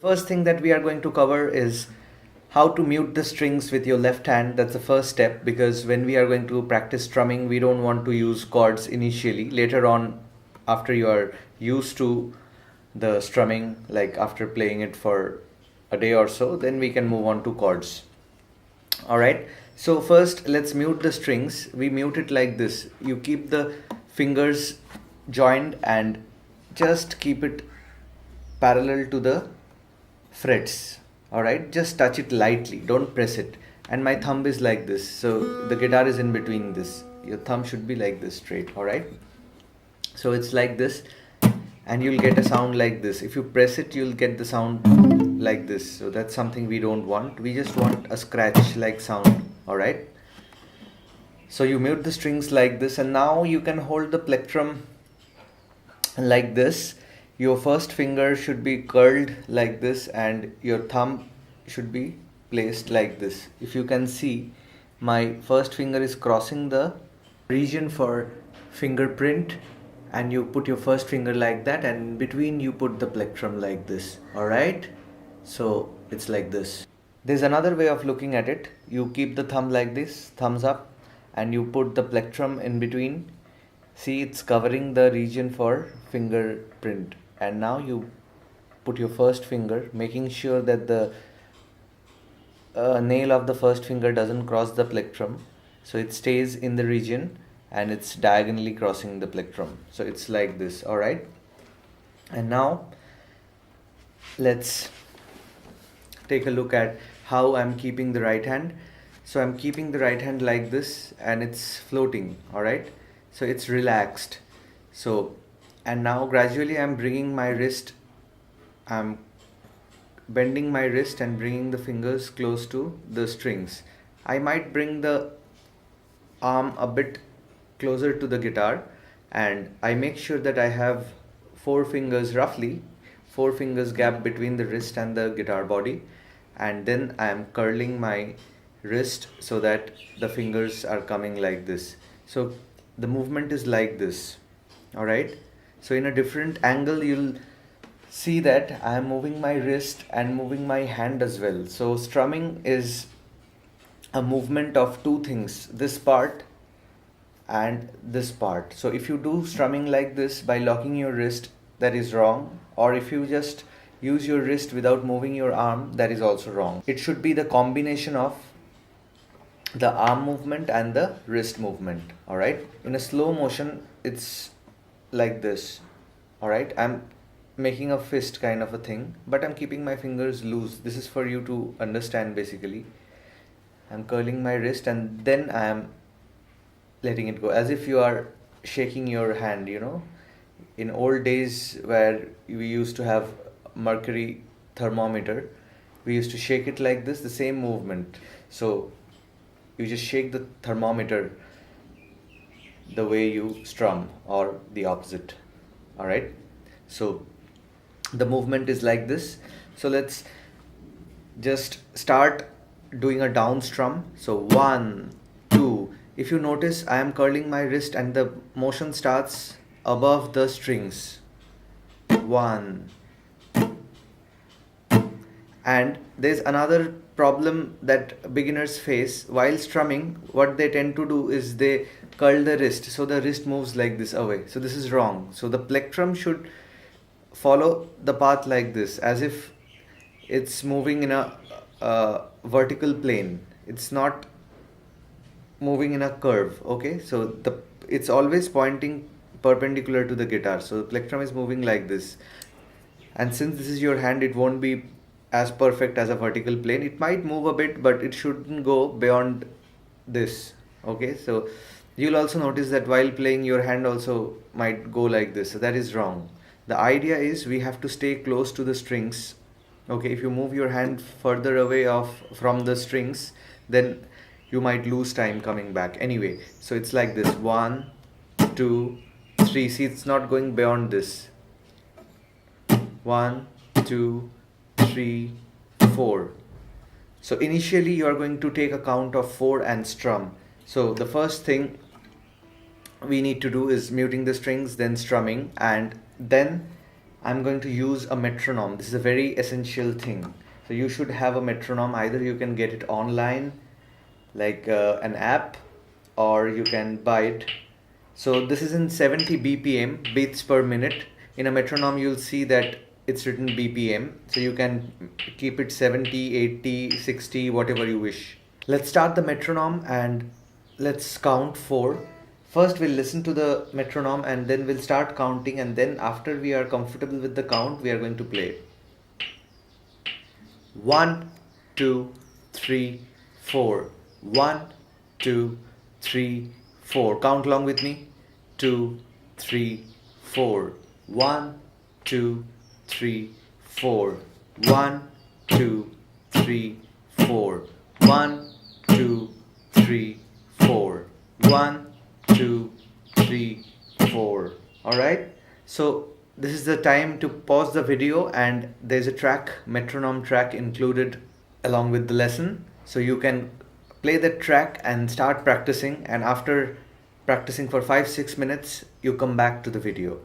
First thing that we are going to cover is how to mute the strings with your left hand. That's the first step, because when we are going to practice strumming, we don't want to use chords initially. Later on, after you are used to the strumming, like after playing it for a day or so, then we can move on to chords. Alright, so first let's mute the strings. We mute it like this. You keep the fingers joined and just keep it parallel to the frets. Alright, just touch it lightly, don't press it. And my thumb is like this, so the guitar is in between this. Your thumb should be like this, straight. Alright, so it's like this, and you'll get a sound like this. If you press it, you'll get the sound like this. So that's something we don't want. We just want a scratch like sound. Alright, so you mute the strings like this, and now you can hold the plectrum like this. Your first finger should be curled like this, and your thumb should be placed like this. If you can see, my first finger is crossing the region for fingerprint, and you put your first finger like that, and in between you put the plectrum like this. Alright, so it's like this. There's another way of looking at it. You keep the thumb like this, thumbs up, and you put the plectrum in between. See, it's covering the region for fingerprint. And now you put your first finger, making sure that the nail of the first finger doesn't cross the plectrum. So it stays in the region and it's diagonally crossing the plectrum. So it's like this, alright? And now let's take a look at how I'm keeping the right hand. So I'm keeping the right hand like this, and it's floating, alright? So it's relaxed. So, and now gradually I'm bringing my wrist, I'm bending my wrist and bringing the fingers close to the strings. I might bring the arm a bit closer to the guitar, and I make sure that I have 4 fingers, roughly 4 fingers gap between the wrist and the guitar body, and then I am curling my wrist so that the fingers are coming like this. So the movement is like this, alright? So in a different angle, you'll see that I am moving my wrist and moving my hand as well. So strumming is a movement of 2 things, this part and this part. So if you do strumming like this by locking your wrist, that is wrong. Or if you just use your wrist without moving your arm, that is also wrong. It should be the combination of the arm movement and the wrist movement. Alright, in a slow motion, it's like this. Alright, I'm making a fist kind of a thing, but I'm keeping my fingers loose. This is for you to understand basically. I'm curling my wrist and then I am letting it go, as if you are shaking your hand, you know. In old days where we used to have mercury thermometer, we used to shake it like this, the same movement. So you just shake the thermometer the way you strum, or the opposite. Alright, so the movement is like this. So let's just start doing a down strum. So 1, 2. If you notice, I am curling my wrist and the motion starts above the strings. 1. And there's another problem that beginners face while strumming. What they tend to do is they curl the wrist, so the wrist moves like this away. So this is wrong. So the plectrum should follow the path like this, as if it's moving in a vertical plane. It's not moving in a curve. Okay, so it's always pointing perpendicular to the guitar. So the plectrum is moving like this, and since this is your hand, it won't be as perfect as a vertical plane. It might move a bit, but it shouldn't go beyond this. Okay, so you'll also notice that while playing, your hand also might go like this. So that is wrong. The idea is we have to stay close to the strings. Okay, if you move your hand further away from the strings, then you might lose time coming back. Anyway, so it's like this: 1, 2, 3. See, it's not going beyond this. 1, 2, 3, 4. So initially you are going to take a count of 4 and strum. So the first thing we need to do is muting the strings, then strumming, and then I'm going to use a metronome. This is a very essential thing. So you should have a metronome. Either you can get it online, like an app, or you can buy it. So this is in 70 BPM, beats per minute. In a metronome, you'll see that it's written BPM. So you can keep it 70, 80, 60, whatever you wish. Let's start the metronome and let's count 4. First we'll listen to the metronome and then we'll start counting, and then after we are comfortable with the count, we are going to play. 1, 2, 3, 4. 1, 2, 3, 4. Count along with me. 2, 3, 4. 1, 2, 3, 4. 1, 2, 3, 4. 1, 2, 3, 4. 1, 2, 3, 4. Alright? So this is the time to pause the video, and there's a track, metronome track included along with the lesson. So you can play that track and start practicing, and after practicing for 5-6 minutes, you come back to the video.